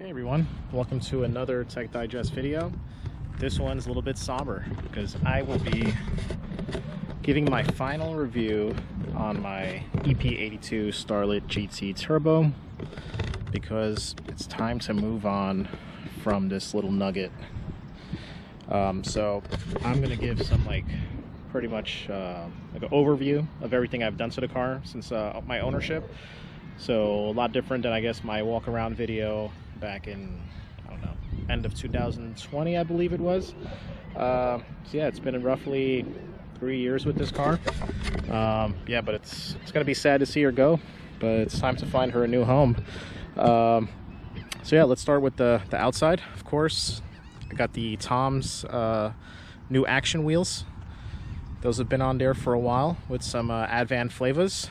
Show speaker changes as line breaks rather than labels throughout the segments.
Hey everyone, welcome to another Tech Digest video. This one's a little bit somber because I will be giving my final review on my Ep82 Starlet GT Turbo because it's time to move on from this little nugget. So I'm gonna give some pretty much like an overview of everything I've done to the car since my ownership. So a lot different than I guess my walk around video back in, I don't know, end of 2020 I believe it was. So yeah, it's been roughly 3 years with this car. Yeah, but it's gonna be sad to see her go, but it's time to find her a new home. So yeah, let's start with the outside. Of course, I got the Tom's new action wheels. Those have been on there for a while with some Advan flavors.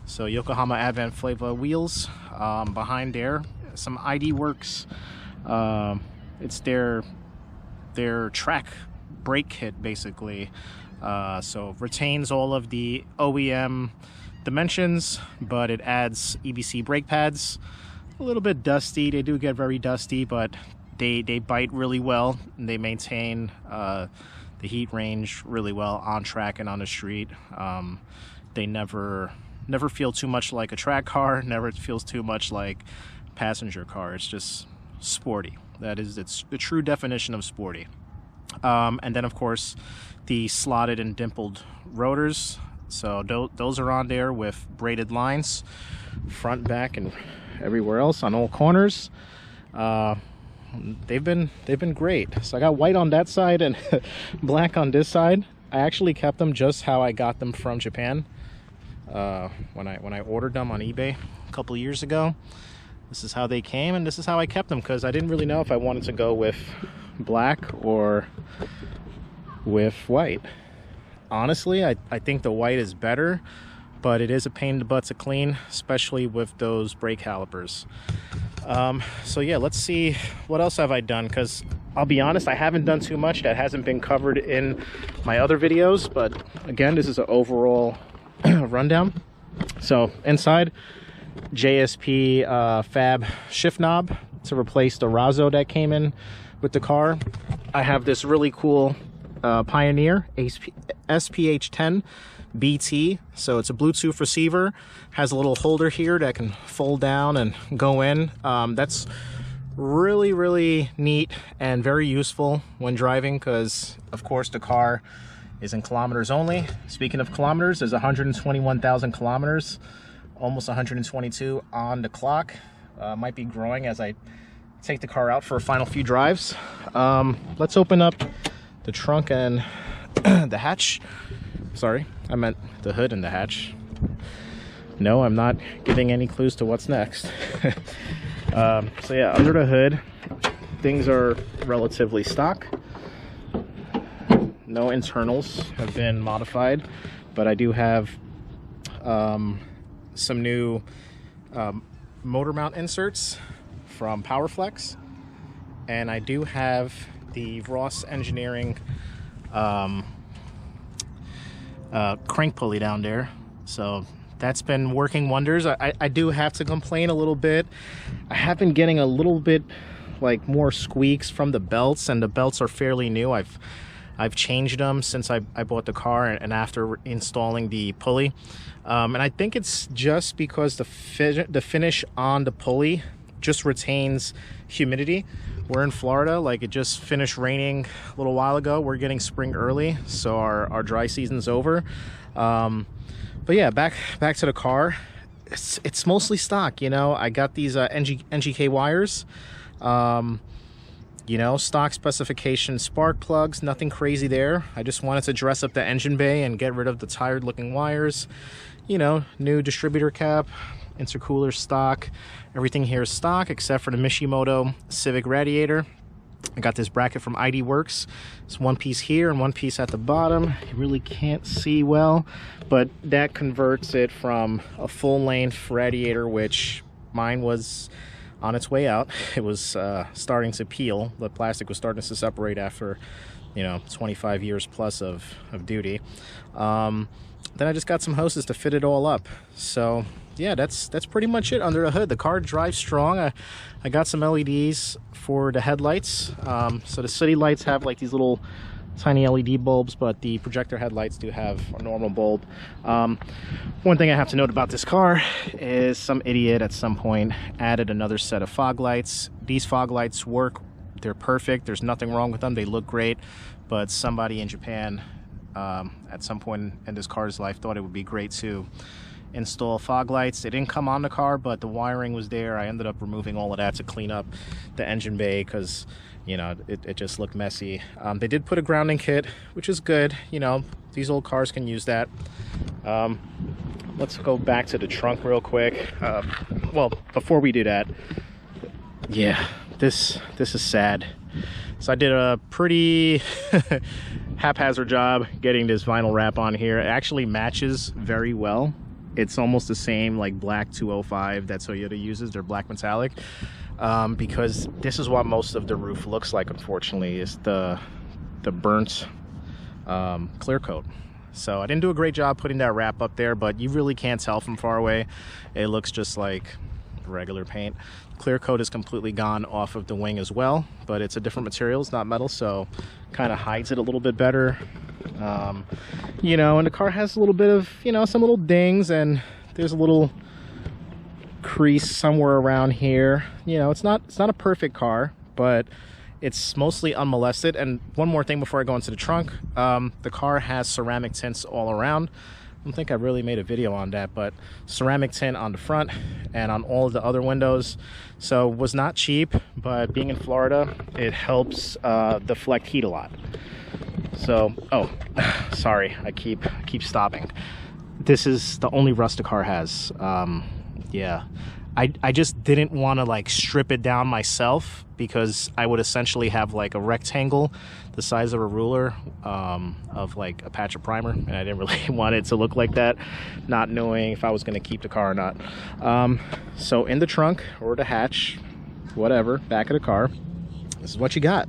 So Yokohama Advan flavor wheels. Behind there, some ID Works. It's their track brake kit basically. So retains all of the OEM dimensions, but it adds EBC brake pads. A little bit dusty. They do get very dusty, but they bite really well and they maintain the heat range really well on track and on the street. They never feel too much like a track car, never feels too much like passenger car. It's just sporty. It's the true definition of sporty. And then of course the slotted and dimpled rotors. So those are on there with braided lines, front, back, and everywhere else on all corners. They've been great. So I got white on that side and black on this side. I actually kept them just how I got them from Japan. When I ordered them on eBay a couple of years ago. This is how they came and this is how I kept them because I didn't really know if I wanted to go with black or with white. Honestly, I think the white is better, but it is a pain in the butt to clean, especially with those brake calipers. So yeah, let's see what else have I done, because I'll be honest, I haven't done too much that hasn't been covered in my other videos, but again, this is an overall rundown. So inside, JSP fab shift knob to replace the Razzo that came in with the car. I have this really cool Pioneer SPH10 BT. So it's a Bluetooth receiver, has a little holder here that can fold down and go in. That's really neat and very useful when driving because of course the car is in kilometers only. Speaking of kilometers, there's 121,000 kilometers, almost 122 on the clock. Might be growing as I take the car out for a final few drives. Let's open up the trunk and the hatch. Sorry, I meant the hood and the hatch. No, I'm not giving any clues to what's next. So yeah, under the hood, things are relatively stock. No internals have been modified, but I do have some new motor mount inserts from PowerFlex, and I do have the Ross Engineering crank pulley down there. So that's been working wonders. I do have to complain a little bit. I have been getting a little bit more squeaks from the belts, and the belts are fairly new. I've changed them since I bought the car and after installing the pulley. And I think it's just because the finish on the pulley just retains humidity. We're in Florida, it just finished raining a little while ago. We're getting spring early, so our dry season's over. But yeah, back to the car. It's mostly stock, I got these NGK wires. Stock specification spark plugs, nothing crazy there. I just wanted to dress up the engine bay and get rid of the tired looking wires. New distributor cap, intercooler stock. Everything here is stock except for the Mishimoto Civic radiator. I got this bracket from ID Works. It's one piece here and one piece at the bottom. You really can't see well, but that converts it from a full length radiator, which mine was on its way out. It was starting to peel. The plastic was starting to separate after 25 years plus of duty. then I just got some hoses to fit it all up. So yeah, that's pretty much it under the hood. The car drives strong. I got some LEDs for the headlights. So the city lights have like these little tiny LED bulbs, but the projector headlights do have a normal bulb. One thing I have to note about this car is some idiot at some point added another set of fog lights. These fog lights work. They're perfect. There's nothing wrong with them. They look great, but somebody in Japan at some point in this car's life thought it would be great to install fog lights. They didn't come on the car, but the wiring was there. I ended up removing all of that to clean up the engine bay because, you know, it just looked messy. They did put a grounding kit, which is good. You know, these old cars can use that. Let's go back to the trunk real quick. Well, before we do that, yeah, this is sad. So I did a pretty haphazard job getting this vinyl wrap on here. It actually matches very well. It's almost the same like black 205 that Toyota uses, their black metallic, because this is what most of the roof looks like, unfortunately, is the burnt clear coat. So I didn't do a great job putting that wrap up there, but you really can't tell from far away. It looks just like regular paint. Clear coat is completely gone off of the wing as well, but it's a different material, it's not metal, so kind of hides it a little bit better. You know, and the car has a little bit of, you know, some little dings, and there's a little crease somewhere around here. You know, it's not a perfect car, but it's mostly unmolested. And one more thing before I go into the trunk, the car has ceramic tints all around. I don't think I really made a video on that, but ceramic tint on the front and on all of the other windows. So it was not cheap, but being in Florida, it helps deflect heat a lot. So, oh, sorry, I keep stopping. This is the only rust the car has. Yeah, I just didn't want to like strip it down myself, because I would essentially have like a rectangle the size of a ruler of like a patch of primer, and I didn't really want it to look like that, not knowing if I was going to keep the car or not. So in the trunk or the hatch, whatever, back of the car, this is what you got.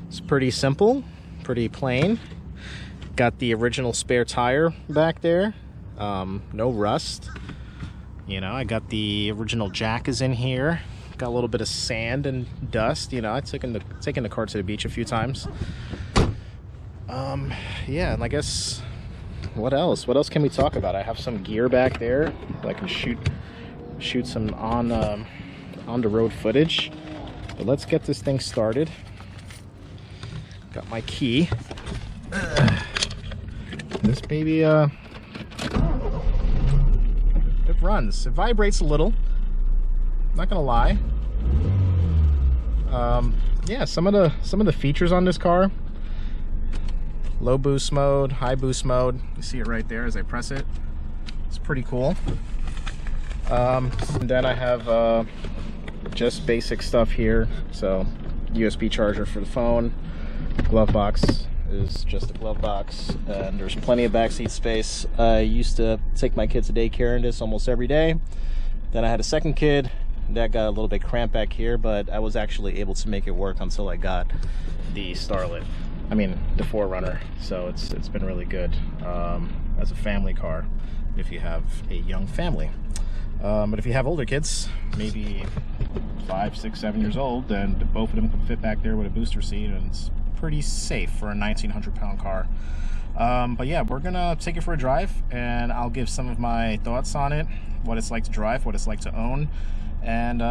It's pretty simple, pretty plain. Got the original spare tire back there, no rust. You know, I got the original jack is in here. Got a little bit of sand and dust. You know, I've taken the car to the beach a few times. Yeah, and I guess what else can we talk about? I have some gear back there that I can shoot some on the road footage. But let's get this thing started. Got my key. This baby it runs. It vibrates a little, not gonna lie. Yeah, some of the features on this car: low boost mode, high boost mode. You see it right there as I press it. It's pretty cool. And then I have just basic stuff here. So USB charger for the phone. Glove box is just a glove box, and there's plenty of backseat space. I used to take my kids to daycare in this almost every day. Then I had a second kid that got a little bit cramped back here, but I was actually able to make it work until I got the Starlet. I mean, the 4Runner. So it's been really good as a family car if you have a young family. But if you have older kids, maybe 5, 6, 7 years old, then both of them can fit back there with a booster seat, and it's pretty safe for a 1,900-pound car. But yeah, we're gonna take it for a drive, and I'll give some of my thoughts on it, what it's like to drive, what it's like to own, and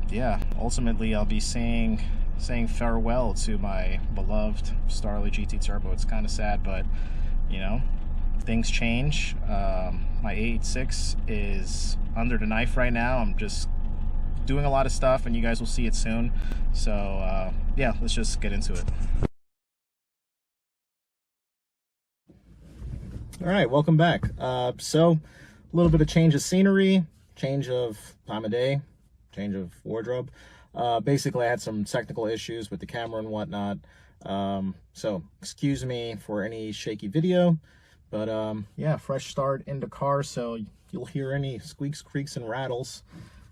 yeah, ultimately I'll be saying farewell to my beloved Starlet GT Turbo. It's kind of sad, but you know, things change. My Ep82 is under the knife right now. I'm just doing a lot of stuff, and you guys will see it soon. So yeah, let's just get into it. All right, welcome back. So a little bit of change of scenery, change of time of day, change of wardrobe. Basically, I had some technical issues with the camera and whatnot. So excuse me for any shaky video, but yeah, fresh start in the car, so you'll hear any squeaks, creaks, and rattles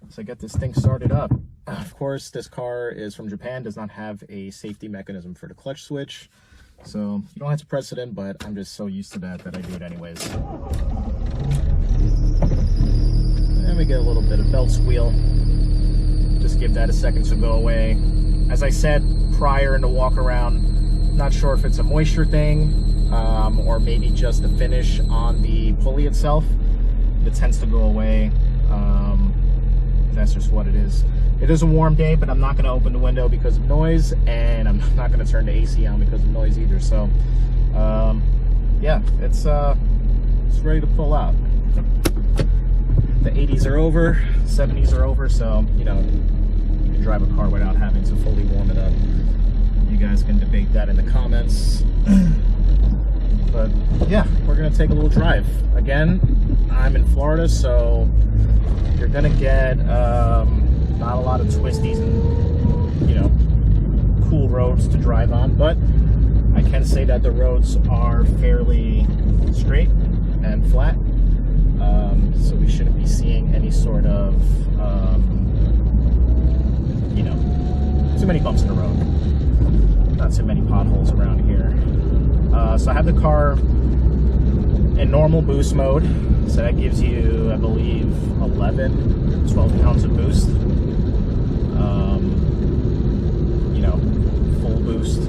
as I get this thing started up. Of course, this car is from Japan, does not have a safety mechanism for the clutch switch. So you don't have to press it in, but I'm just so used to that I do it anyways. And we get a little bit of belt squeal. Just give that a second to go away. As I said prior in the walk around, not sure if it's a moisture thing or maybe just the finish on the pulley itself. It tends to go away. That's just what it is. It is a warm day, but I'm not going to open the window because of noise, and I'm not going to turn the AC on because of noise either. So yeah, it's ready to pull out. The 80s are over, 70s are over, so you know, you can drive a car without having to fully warm it up. You guys can debate that in the comments. But yeah, we're gonna take a little drive. Again, I'm in Florida, so you're gonna get not a lot of twisties and, you know, cool roads to drive on, but I can say that the roads are fairly straight and flat. So we shouldn't be seeing any sort of, you know, too many bumps in the road. Not too many potholes around here. So I have the car in normal boost mode. So that gives you, I believe, 12 pounds of boost. You know, full boost,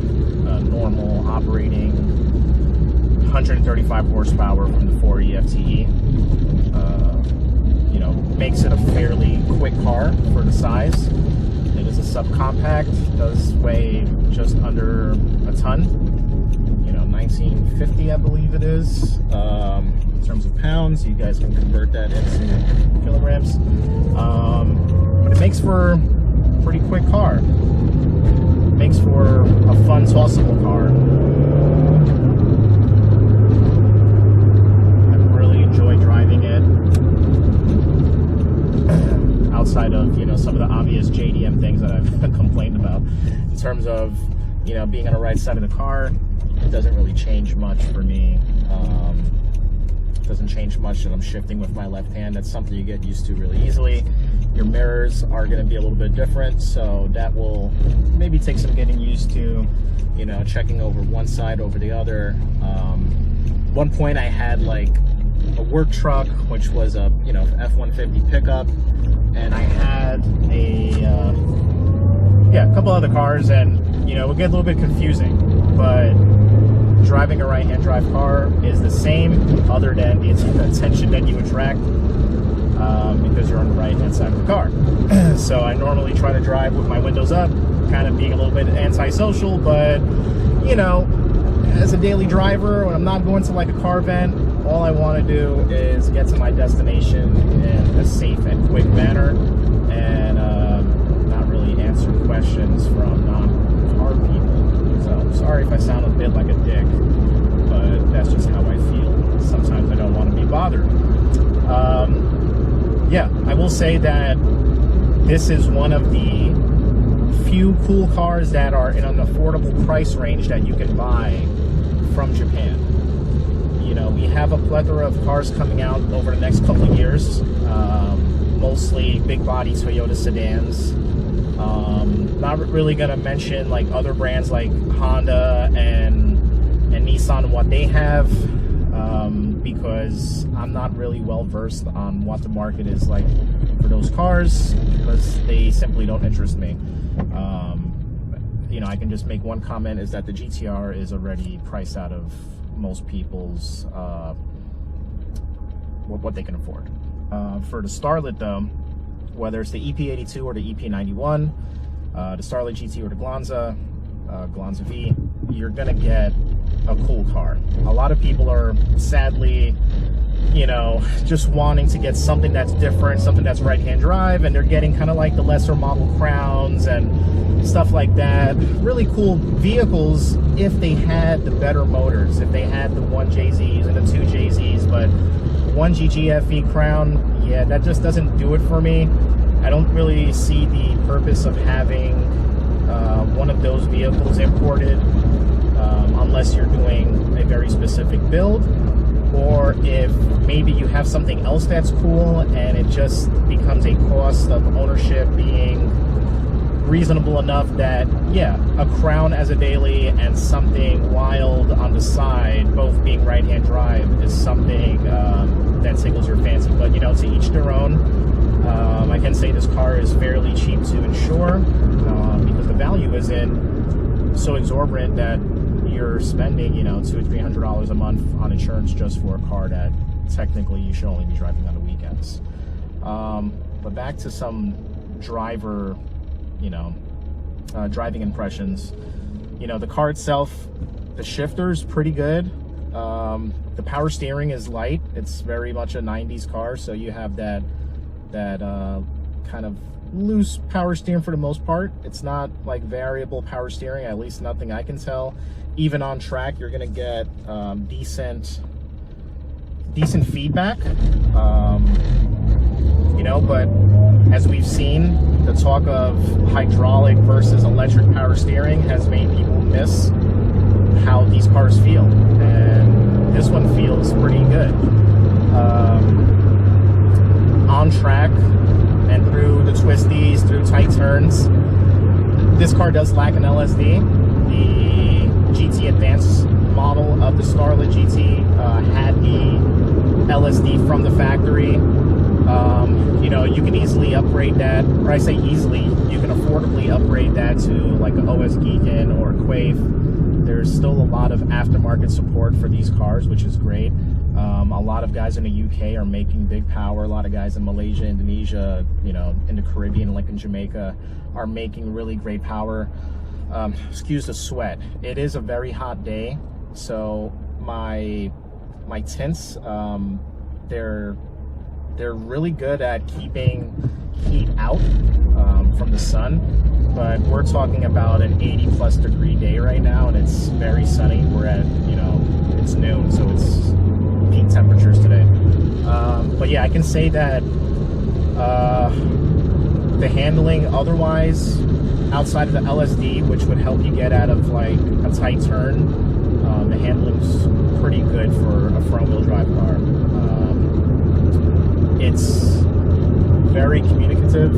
normal operating, 135 horsepower from the 4E FTE. You know, makes it a fairly quick car for the size. It is a subcompact, does weigh just under a ton. You know, 1950, I believe it is. In terms of pounds, you guys can convert that into kilograms. But it makes for a pretty quick car. Makes for a fun, tossable car. I really enjoy driving it. Outside of, you know, some of the obvious JDM things that I've complained about. In terms of, you know, being on the right side of the car, it doesn't really change much for me. Doesn't change much that I'm shifting with my left hand. That's something you get used to really easily. Your mirrors are going to be a little bit different, so that will maybe take some getting used to, you know, checking over one side over the other. One point I had like a work truck, which was a, you know, F-150 pickup, and I had a couple other cars, and you know, it would get a little bit confusing, but driving a right-hand drive car is the same, other than the attention that you attract because you're on the right-hand side of the car. So I normally try to drive with my windows up, kind of being a little bit antisocial, but you know, as a daily driver, when I'm not going to like a car event, all I want to do is get to my destination in a safe and quick manner, and not really answer questions from non-car people. So sorry if I sound a bit like a dick, but that's just how I feel. Sometimes I don't want to be bothered. Yeah, I will say that this is one of the few cool cars that are in an affordable price range that you can buy from Japan. You know, we have a plethora of cars coming out over the next couple of years, mostly big body Toyota sedans. Not really gonna mention like other brands like Honda and Nissan and what they have, because I'm not really well versed on what the market is like for those cars, because they simply don't interest me. You know, I can just make one comment, is that the GTR is already priced out of most people's what they can afford. For the Starlet though, whether it's the Ep82 or the Ep91, the Starlet GT or the Glanza V, you're gonna get a cool car. A lot of people are sadly, you know, just wanting to get something that's different, something that's right-hand drive, and they're getting kind of like the lesser model Crowns and stuff like that. Really cool vehicles if they had the better motors, if they had the 1JZs and the 2JZs, but 1GGFE Crown, yeah, that just doesn't do it for me. I don't really see the purpose of having one of those vehicles imported unless you're doing a very specific build, or if maybe you have something else that's cool and it just becomes a cost of ownership being reasonable enough that, yeah, a Crown as a daily and something wild on the side, both being right-hand drive, is something that tickles your fancy. But, you know, to each their own. I can say this car is fairly cheap to insure because the value isn't so exorbitant that you're spending, you know, $200 or $300 a month on insurance just for a car that technically you should only be driving on the weekends. But back to some driver, you know, driving impressions. You know, the car itself, the shifter's pretty good. The power steering is light. It's very much a 90s car, so you have that kind of loose power steering for the most part. It's not like variable power steering, at least nothing I can tell. Even on track, you're gonna get decent feedback, you know. But as we've seen, the talk of hydraulic versus electric power steering has made people miss how these cars feel, and this one feels pretty good. On track and through the twisties, through tight turns, this car does lack an LSD. The GT Advanced model of the Starlet GT had the LSD from the factory. You know, you can easily upgrade that, or I say easily, you can affordably upgrade that to like an OS Geekin or a Quaife. There's still a lot of aftermarket support for these cars, which is great. A lot of guys in the UK are making big power. A lot of guys in Malaysia, Indonesia, you know, in the Caribbean, like in Jamaica, are making really great power. Excuse the sweat. It is a very hot day, so my tints, they're really good at keeping heat out from the sun. But we're talking about an 80+ degree day right now, and it's very sunny. We're at, you know, it's noon, so it's peak temperatures today. But yeah, I can say that the handling otherwise, outside of the LSD, which would help you get out of like a tight turn, the handling's pretty good for a front-wheel drive car. It's very communicative.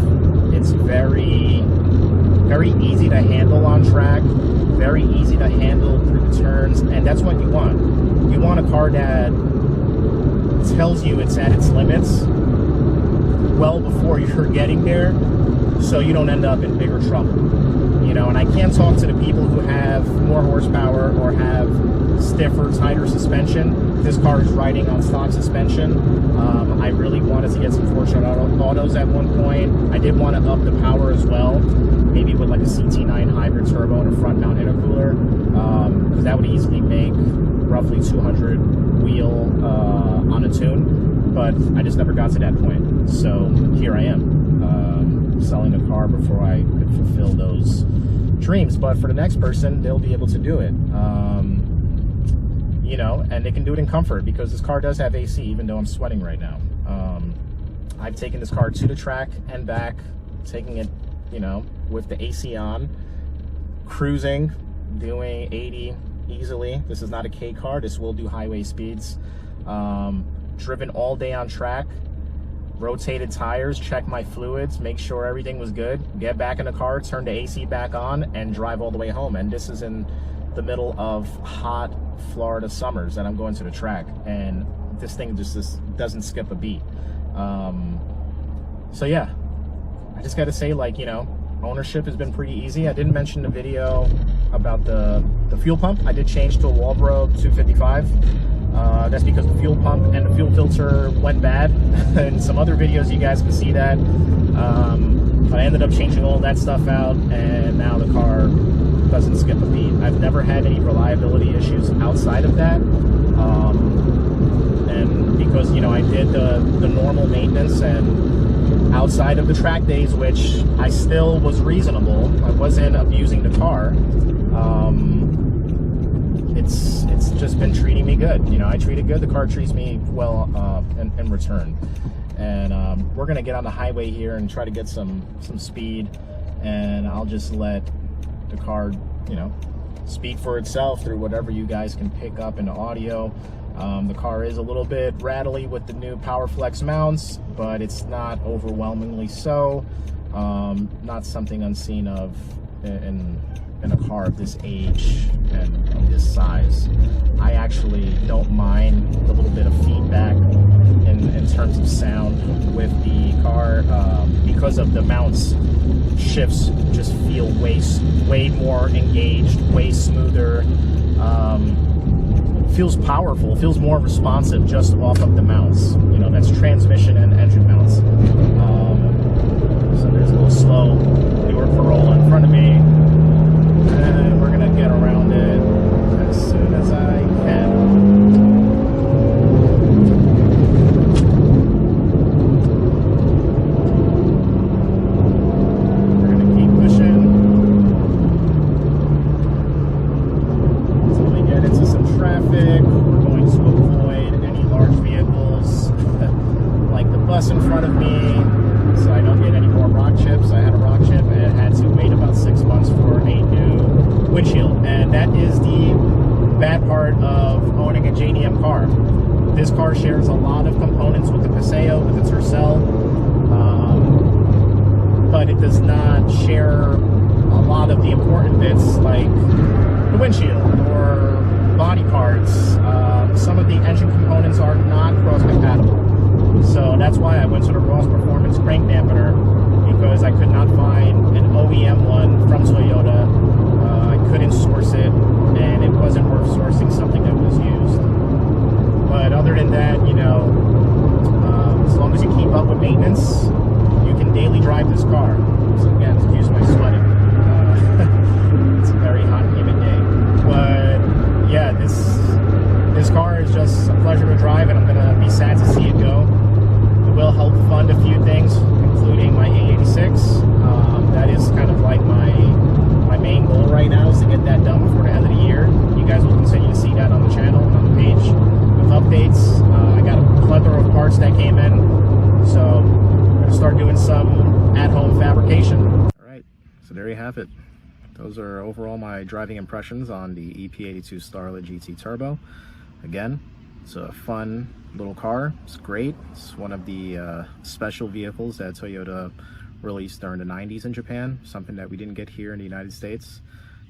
It's very easy to handle on track, very easy to handle through the turns, and that's what you want. You want a car that tells you it's at its limits well before you're getting there, so you don't end up in bigger trouble. You know, and I can't talk to the people who have more horsepower or have stiffer, tighter suspension. This car is riding on stock suspension. I really wanted to get some Fortune Autos at one point. I did want to up the power as well, maybe with like a CT9 hybrid turbo and a front mount intercooler, because that would easily make roughly 200 wheel on a tune, but I just never got to that point. So here I am, selling a car before I could fulfill those dreams. But for the next person, they'll be able to do it. You know, and they can do it in comfort because this car does have AC, even though I'm sweating right now. I've taken this car to the track and back, taking it, you know, with the AC on, cruising, doing 80 easily. This is not a K car. This will do highway speeds. Driven all day on track, rotated tires, check my fluids, make sure everything was good, get back in the car, turn the AC back on, and drive all the way home. And this is in the middle of hot Florida summers that I'm going to the track, and this thing just doesn't skip a beat. So yeah, I just gotta say, like, you know, ownership has been pretty easy. I didn't mention the video about the fuel pump. I did change to a Walbro 255. That's because the fuel pump and the fuel filter went bad. In some other videos you guys can see that. But I ended up changing all that stuff out, and now the car doesn't skip a beat. I've never had any reliability issues outside of that. And because, you know, I did the normal maintenance and outside of the track days, which I still was reasonable, I wasn't abusing the car. It's just been treating me good. You know, I treat it good, the car treats me well in return. And we're gonna get on the highway here and try to get some speed, and I'll just let the car, you know, speak for itself through whatever you guys can pick up in the audio. The car is a little bit rattly with the new PowerFlex mounts, but it's not overwhelmingly so. Not something unseen of in a car of this age and of this size. I actually don't mind the little bit of feedback in terms of sound with the car, because of the mounts. Shifts just feel way more engaged, way smoother. Feels powerful, feels more responsive just off of the mounts. You know, that's transmission and engine mounts. So there's a little slow Newer Corolla in front of me, and we're gonna get around it as soon as I can. We're gonna keep pushing until we get into some traffic. We're going to avoid any large vehicles like the bus in front of me, so I don't get any more rock chips. I had a rock chip and had to wait about 6 months for a new windshield, and that is the bad part of owning a JDM car. This car shares a lot of components with the Paseo, with the Tercel, but it does not share a lot of the important bits like the windshield or body parts. Some of the engine components are not cross-compatible. So that's why I went to the Ross Performance crank dampener, because I could not find an OEM one from Toyota. I couldn't source it, and it wasn't worth sourcing something that was used. But other than that, you know, as long as you keep up with maintenance, you can daily drive this car. So again, excuse my sweating. It's a very hot, humid day. But yeah, this car is just a pleasure to drive, and I'm gonna be sad to see it go. It will help fund a few things, including my A86. That is kind of like my main goal right now, is to get that done before the end of the year. You guys will continue to see that on the channel and on the page with updates. I got a plethora of parts that came in, so I'm gonna start doing some at-home fabrication. All right, so there you have it. Those are overall my driving impressions on the Ep82 Starlet GT Turbo. Again, it's a fun little car. It's great. It's one of the special vehicles that Toyota released during the 90s in Japan, something that we didn't get here in the United States.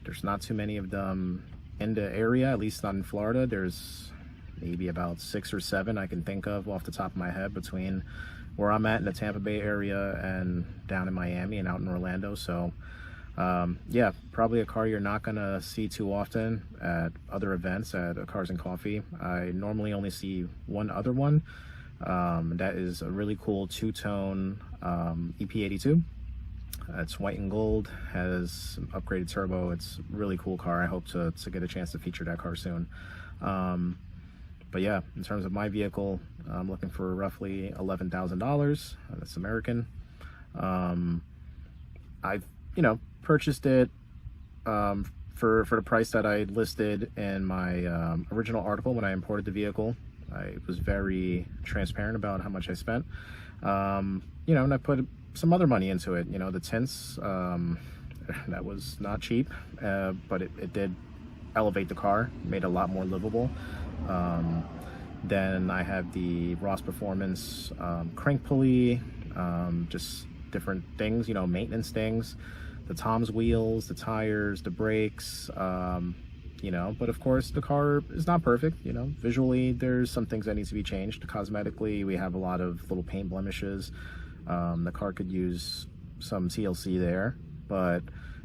There's not too many of them in the area, at least not in Florida. There's maybe about 6 or 7 I can think of off the top of my head between where I'm at in the Tampa Bay area and down in Miami and out in Orlando. So yeah, probably a car you're not gonna see too often at other events at Cars and Coffee. I normally only see one other one. That is a really cool two-tone EP82. It's white and gold, has some upgraded turbo. It's a really cool car. I hope to get a chance to feature that car soon. But yeah, in terms of my vehicle, I'm looking for roughly $11,000. That's American. I've, you know, purchased it for the price that I listed in my original article when I imported the vehicle. I was very transparent about how much I spent. You know, and I put some other money into it. You know, the tints, that was not cheap, but it did elevate the car, made it a lot more livable. Then I have the Ross Performance crank pulley, just different things, you know, maintenance things, the Tom's wheels, the tires, the brakes, you know, but of course the car is not perfect. You know, visually there's some things that need to be changed. Cosmetically, we have a lot of little paint blemishes. The car could use some TLC there, but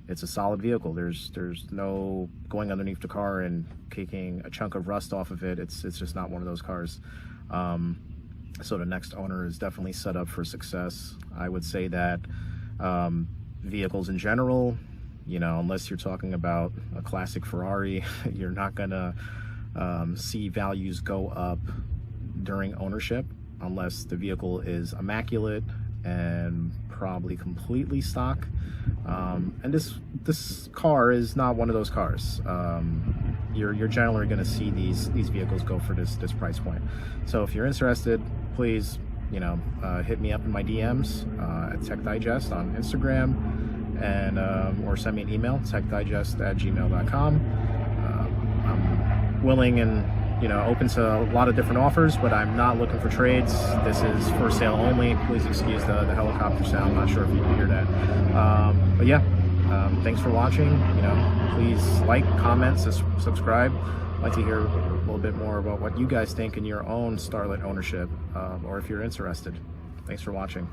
it's a solid vehicle. There's no going underneath the car and kicking a chunk of rust off of it. It's just not one of those cars. So the next owner is definitely set up for success. I would say that vehicles in general, you know, unless you're talking about a classic Ferrari, you're not gonna see values go up during ownership unless the vehicle is immaculate and probably completely stock. And this car is not one of those cars. You're generally going to see these vehicles go for this price point. So if you're interested, please, you know, hit me up in my DMs at Tech Digest on Instagram, and or send me an email, techdigest@gmail.com. I'm willing and you know, open to a lot of different offers, but I'm not looking for trades. This is for sale only. Please excuse the helicopter sound. I'm not sure if you can hear that. But yeah, thanks for watching. You know, please like, comment, subscribe. I'd like to hear a little bit more about what you guys think in your own Starlet ownership, or if you're interested. Thanks for watching.